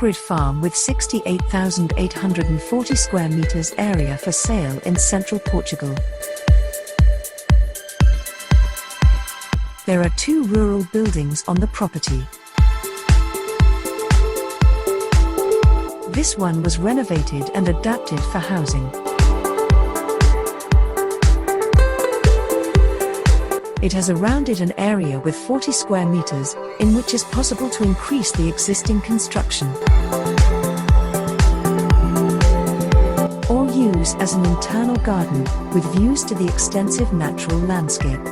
off-grid farm with 68,840 square meters area for sale in central Portugal. There are 2 rural buildings on the property. This one was renovated and adapted for housing. It has surrounded an area with 40 square meters, in which is possible to increase the existing construction, or use as an internal garden, with views to the extensive natural landscape.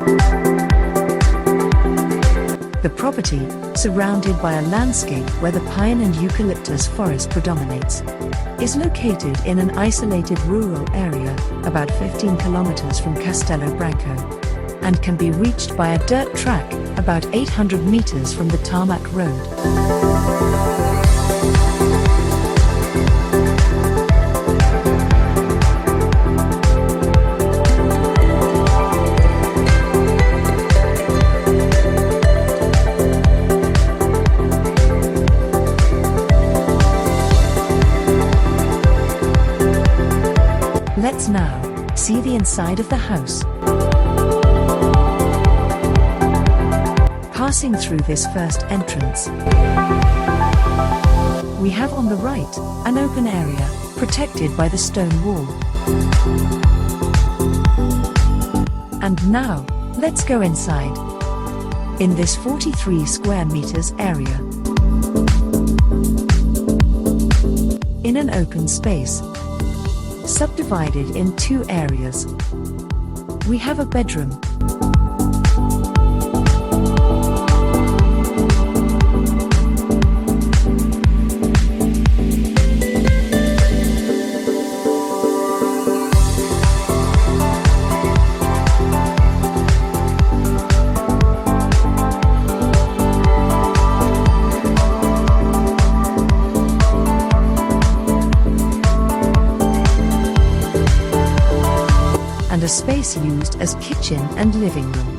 The property, surrounded by a landscape where the pine and eucalyptus forest predominates, is located in an isolated rural area, about 15 kilometers from Castelo Branco, and can be reached by a dirt track, about 800 meters from the tarmac road. Let's now see the inside of the house. Passing through this first entrance, we have on the right an open area, protected by the stone wall. And now, let's go inside. In this 43 square meters area, in an open space, subdivided in 2 areas, we have a bedroom, and a space used as kitchen and living room.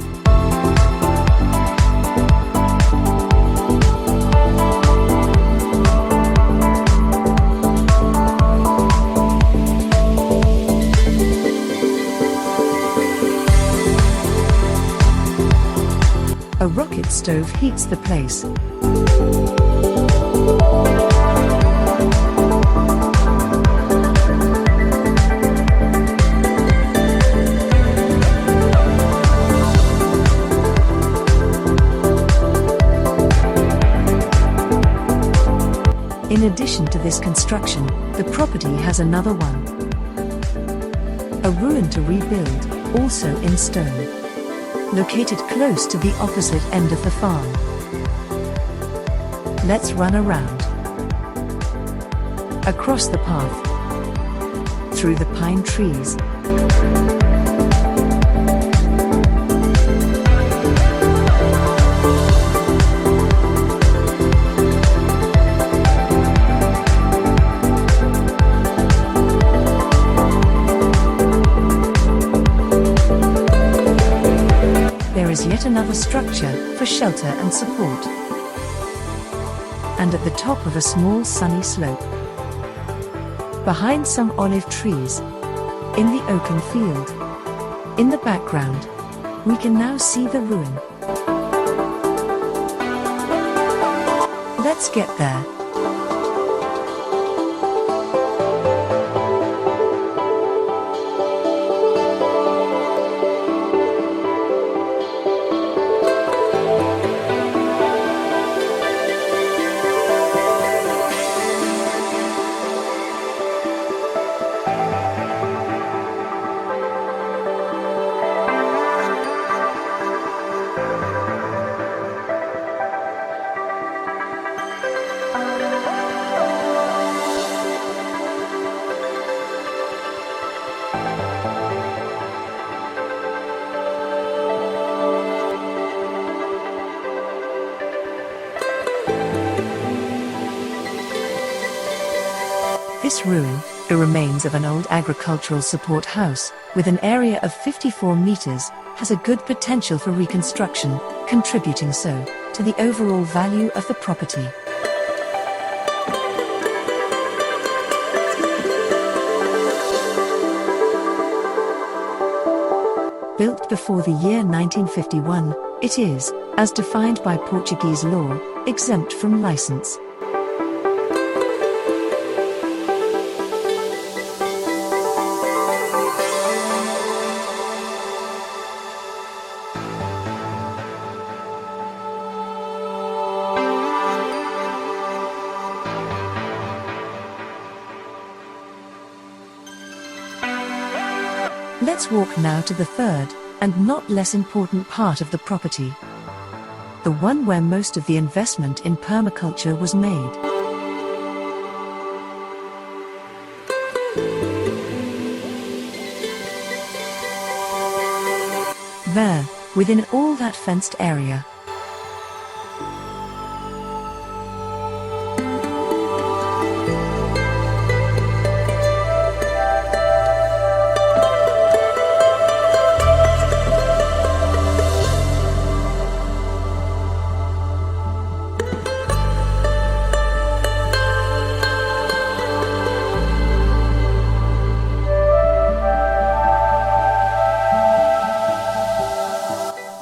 A rocket stove heats the place. In addition to this construction, the property has another one. A ruin to rebuild, also in stone, located close to the opposite end of the farm. Let's run around. Across the path, through the pine trees, is yet another structure for shelter and support. And at the top of a small sunny slope, behind some olive trees, in the open field, in the background, we can now see the ruin. Let's get there. This ruin, the remains of an old agricultural support house, with an area of 54 meters, has a good potential for reconstruction, contributing so to the overall value of the property. built before the year 1951, it is, as defined by Portuguese law, exempt from license. Let's walk now to the third, and not less important part of the property. The one where most of the investment in permaculture was made. There, within all that fenced area,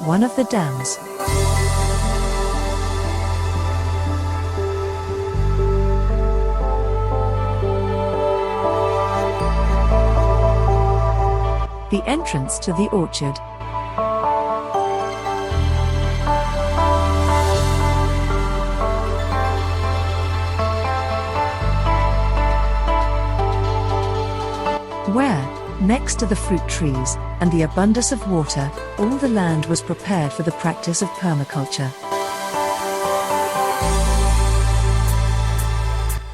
one of the dams. The entrance to the orchard. Where, next to the fruit trees and the abundance of water, all the land was prepared for the practice of permaculture.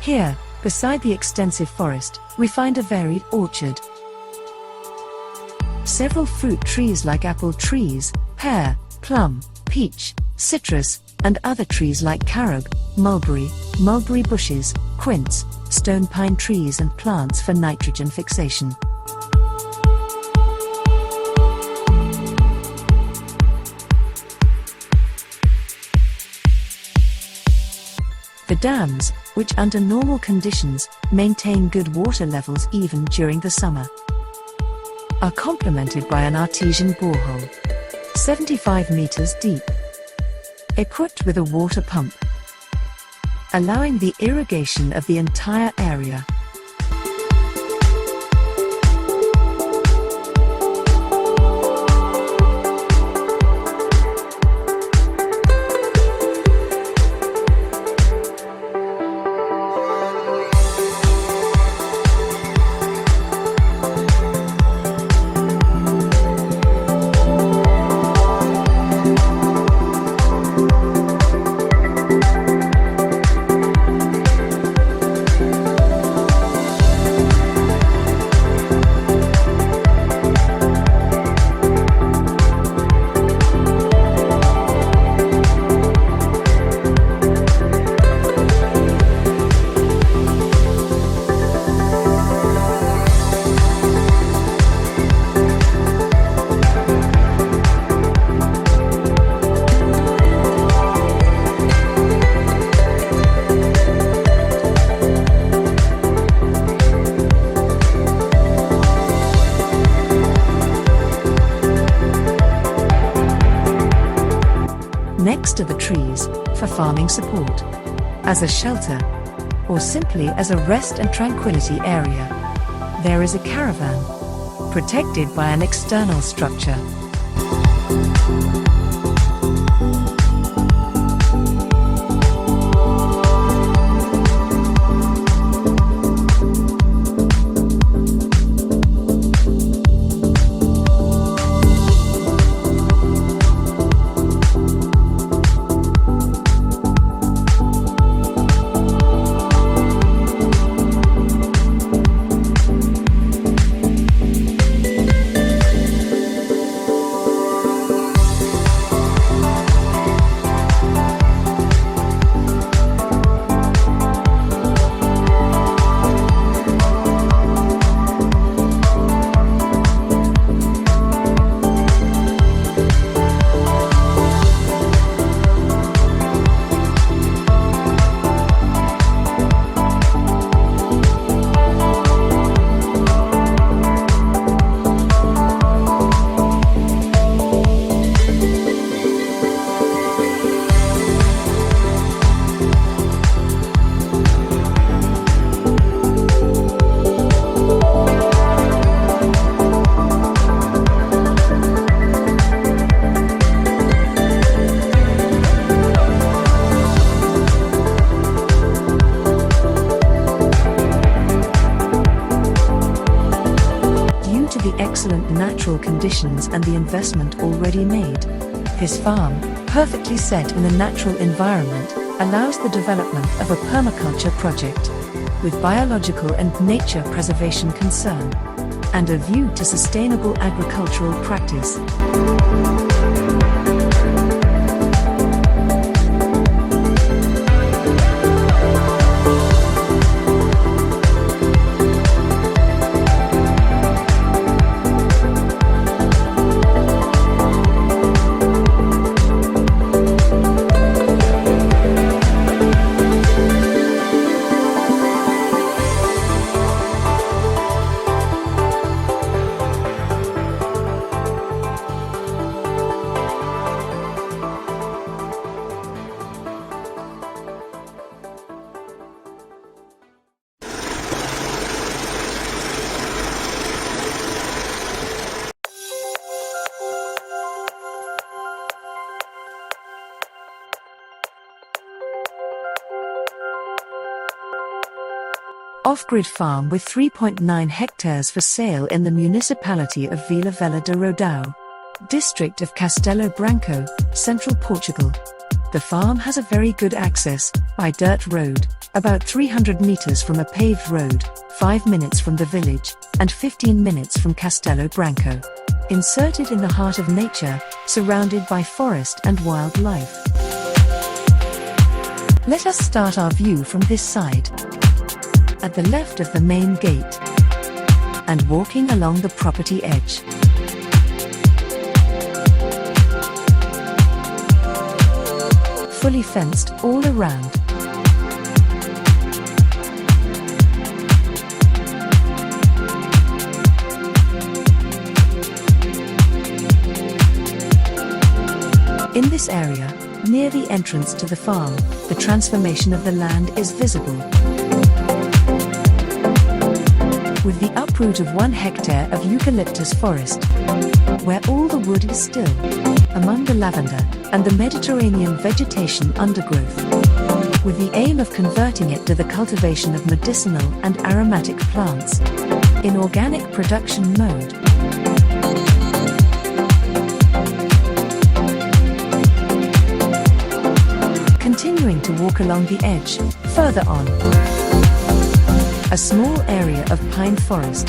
Here, beside the extensive forest, we find a varied orchard. Several fruit trees like apple trees, pear, plum, peach, citrus, and other trees like carob, mulberry bushes, quince, stone pine trees and plants for nitrogen fixation. The dams, which under normal conditions, maintain good water levels even during the summer, are complemented by an artesian borehole, 75 meters deep, equipped with a water pump, allowing the irrigation of the entire area. Next to the trees, for farming support, as a shelter, or simply as a rest and tranquility area, there is a caravan, protected by an external structure. excellent natural conditions and the investment already made. His farm, perfectly set in a natural environment, allows the development of a permaculture project, with biological and nature preservation concern, and a view to sustainable agricultural practice. Off-grid farm with 3.9 hectares for sale in the municipality of Vila Velha de Rodão, district of Castelo Branco, central Portugal. The farm has a very good access, by dirt road, about 300 meters from a paved road, 5 minutes from the village, and 15 minutes from Castelo Branco. Inserted in the heart of nature, surrounded by forest and wildlife. Let us start our view from this side. At the left of the main gate, and walking along the property edge. Fully fenced all around. In this area, near the entrance to the farm, the transformation of the land is visible. With the uproot of 1 hectare of eucalyptus forest, where all the wood is still, among the lavender and the Mediterranean vegetation undergrowth, with the aim of converting it to the cultivation of medicinal and aromatic plants, in organic production mode. Continuing to walk along the edge, further on, a small area of pine forest.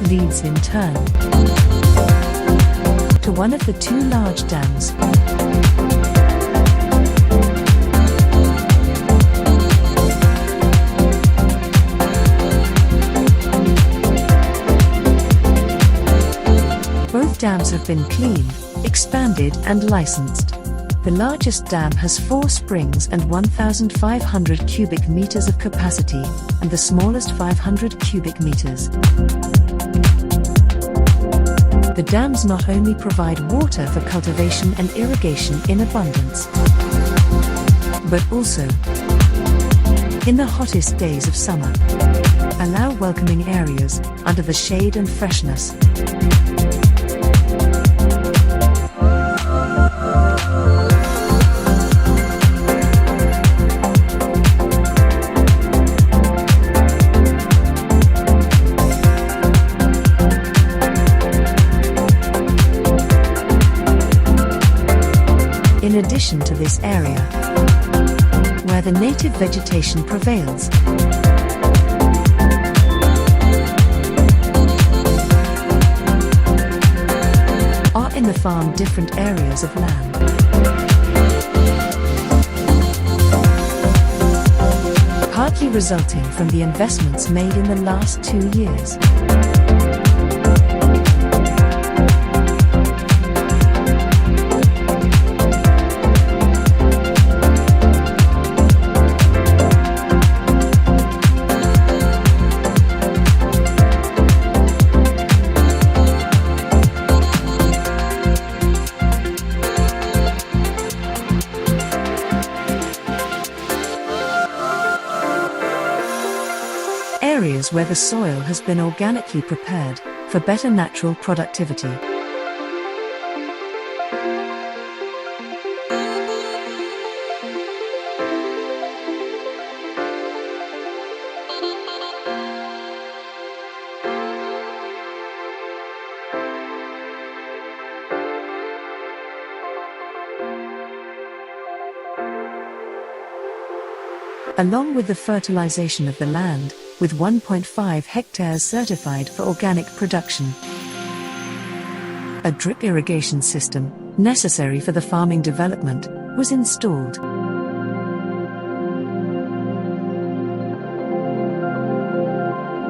Leads in turn to one of the 2 large dams. Both dams have been cleaned, expanded and licensed. The largest dam has 4 springs and 1,500 cubic meters of capacity, and the smallest 500 cubic meters. The dams not only provide water for cultivation and irrigation in abundance, but also, in the hottest days of summer, allow welcoming areas under the shade and freshness. In addition to this area, where the native vegetation prevails, are in the farm different areas of land. Partly resulting from the investments made in the last 2 years. Areas where the soil has been organically prepared for better natural productivity. along with the fertilization of the land, with 1.5 hectares certified for organic production. A drip irrigation system, necessary for the farming development, was installed.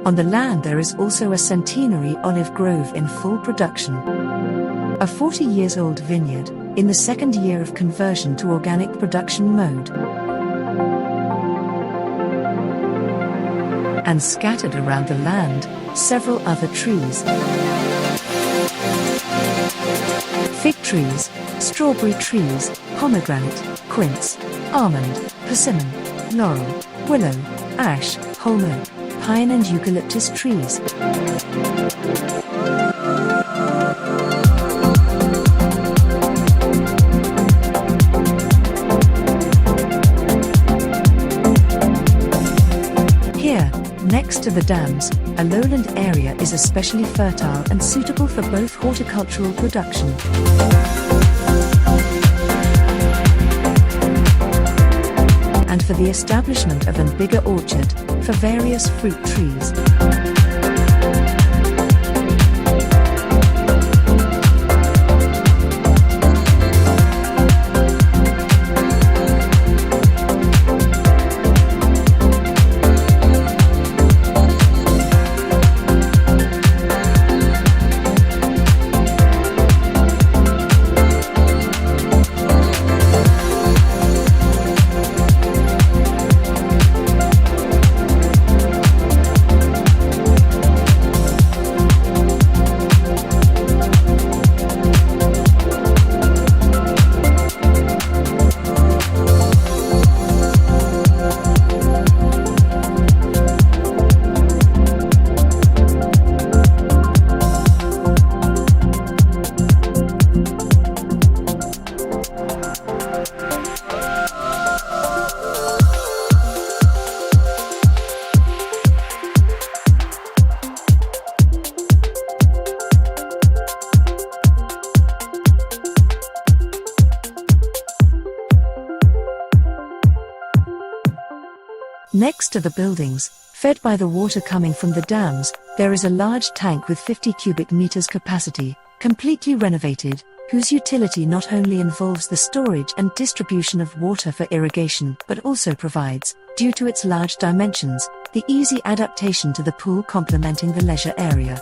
On the land there is also a centenary olive grove in full production. A 40-years-old vineyard, in the second year of conversion to organic production mode. And scattered around the land, several other trees. Fig trees, strawberry trees, pomegranate, quince, almond, persimmon, laurel, willow, ash, holm oak, pine and eucalyptus trees. Here, next to the dams, a lowland area is especially fertile and suitable for both horticultural production and for the establishment of a bigger orchard for various fruit trees. Next to the buildings, fed by the water coming from the dams, there is a large tank with 50 cubic meters capacity, completely renovated, whose utility not only involves the storage and distribution of water for irrigation, but also provides, due to its large dimensions, the easy adaptation to the pool complementing the leisure area.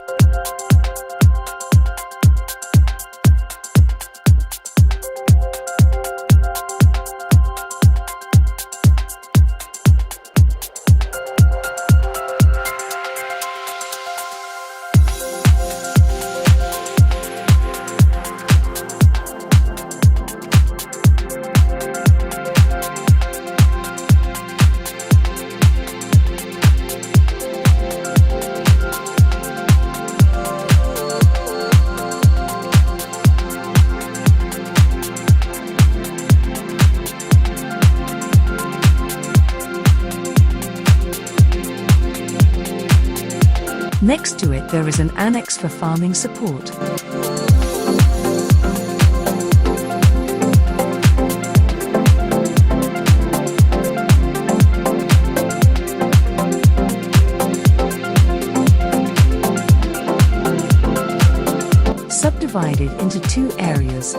Next to it there is an annex for farming support. Subdivided into two areas.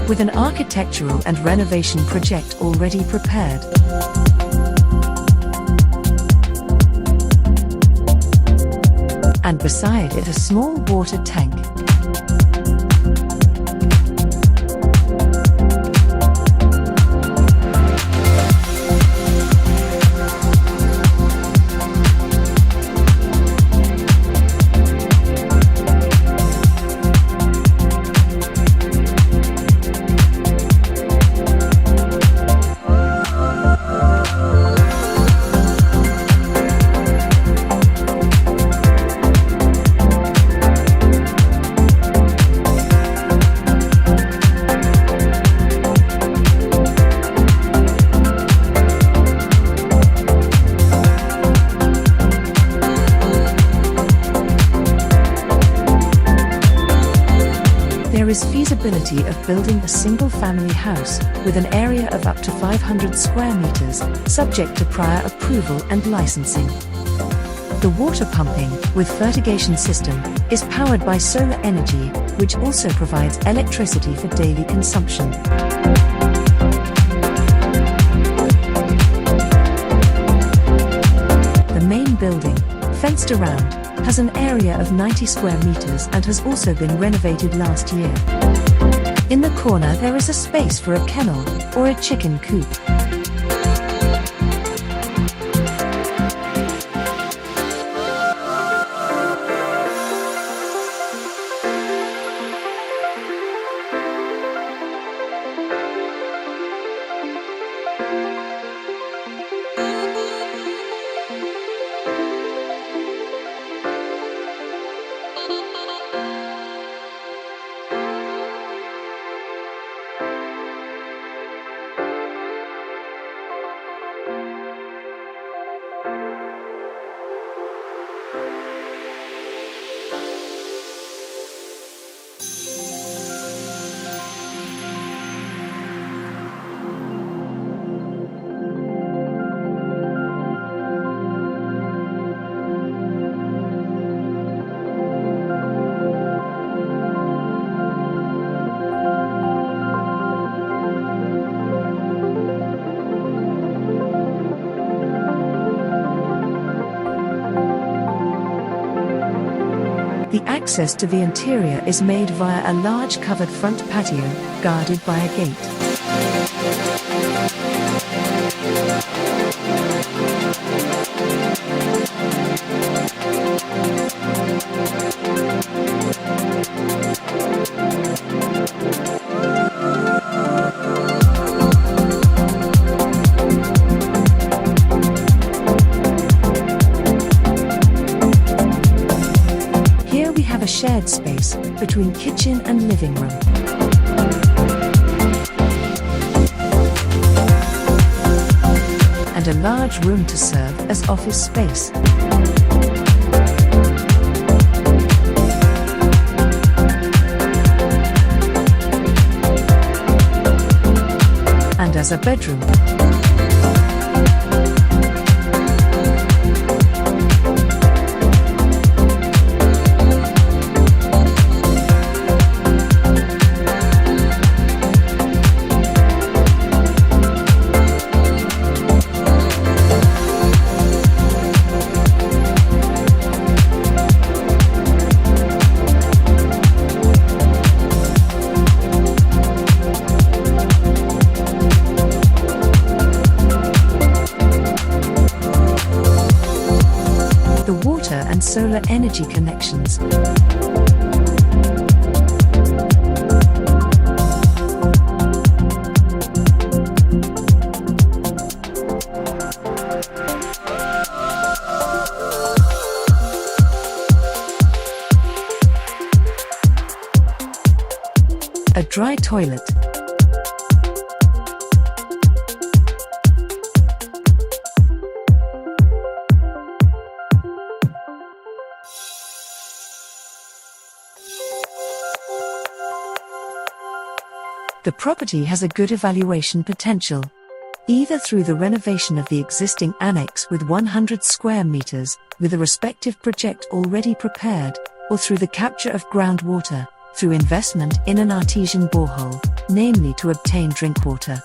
With an architectural and renovation project already prepared. And beside it a small water tank. there is feasibility of building a single-family house with an area of up to 500 square meters, subject to prior approval and licensing. The water pumping, with fertigation system, is powered by solar energy, which also provides electricity for daily consumption. The main building, fenced around, has an area of 90 square meters and has also been renovated last year. In the corner there is a space for a kennel or a chicken coop. The access to the interior is made via a large covered front patio, guarded by a gate. A shared space between kitchen and living room. And a large room to serve as office space. And as a bedroom. And solar energy connections. A dry toilet. The property has a good evaluation potential, either through the renovation of the existing annex with 100 square meters, with a respective project already prepared, or through the capture of groundwater, through investment in an artesian borehole, namely to obtain drink water.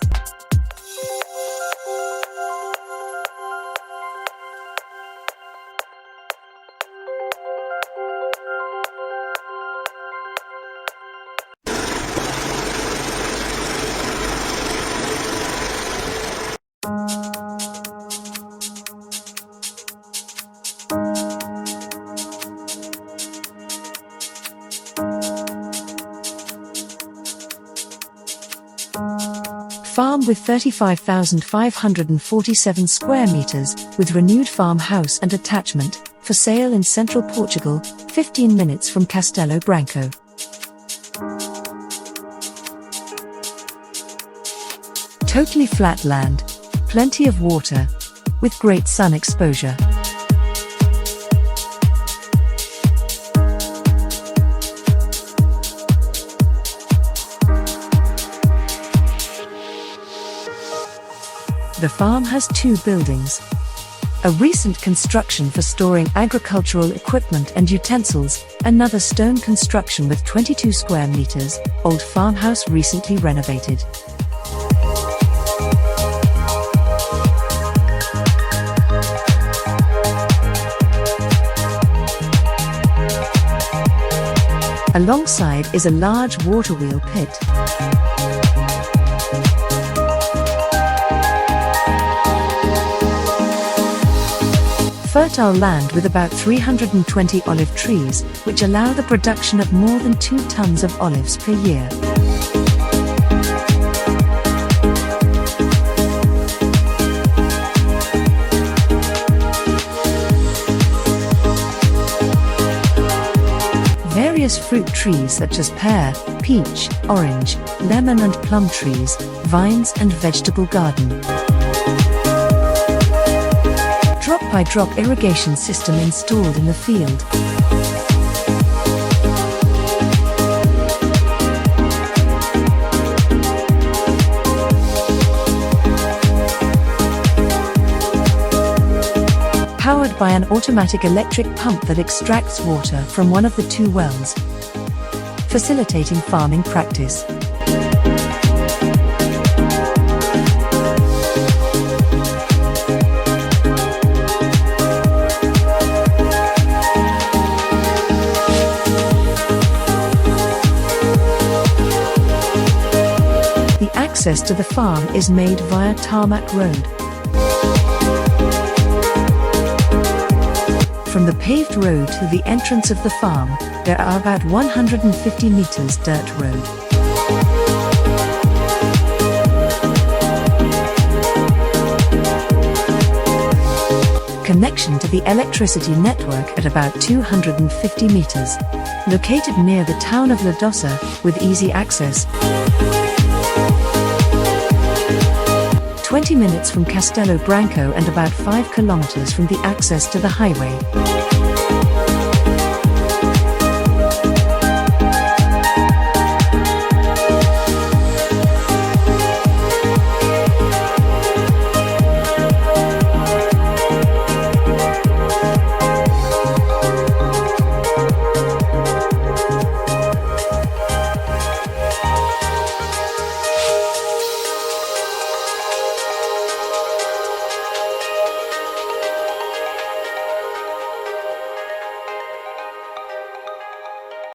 Farm with 35,547 square meters, with renewed farmhouse and attachment, for sale in central Portugal, 15 minutes from Castelo Branco. Totally flat land, plenty of water, with great sun exposure. The farm has 2 buildings. A recent construction for storing agricultural equipment and utensils, another stone construction with 22 square meters, old farmhouse recently renovated. Alongside is a large water wheel pit. Fertile land with about 320 olive trees, which allow the production of more than 2 tons of olives per year. Various fruit trees such as pear, peach, orange, lemon and plum trees, vines and vegetable garden. Drop-by-drop irrigation system installed in the field. Powered by an automatic electric pump that extracts water from one of the 2 wells, facilitating farming practice. The access to the farm is made via tarmac road. From the paved road to the entrance of the farm, there are about 150 meters dirt road. Connection to the electricity network at about 250 meters. Located near the town of Ladosa, with easy access. 20 minutes from Castelo Branco and about 5 kilometers from the access to the highway.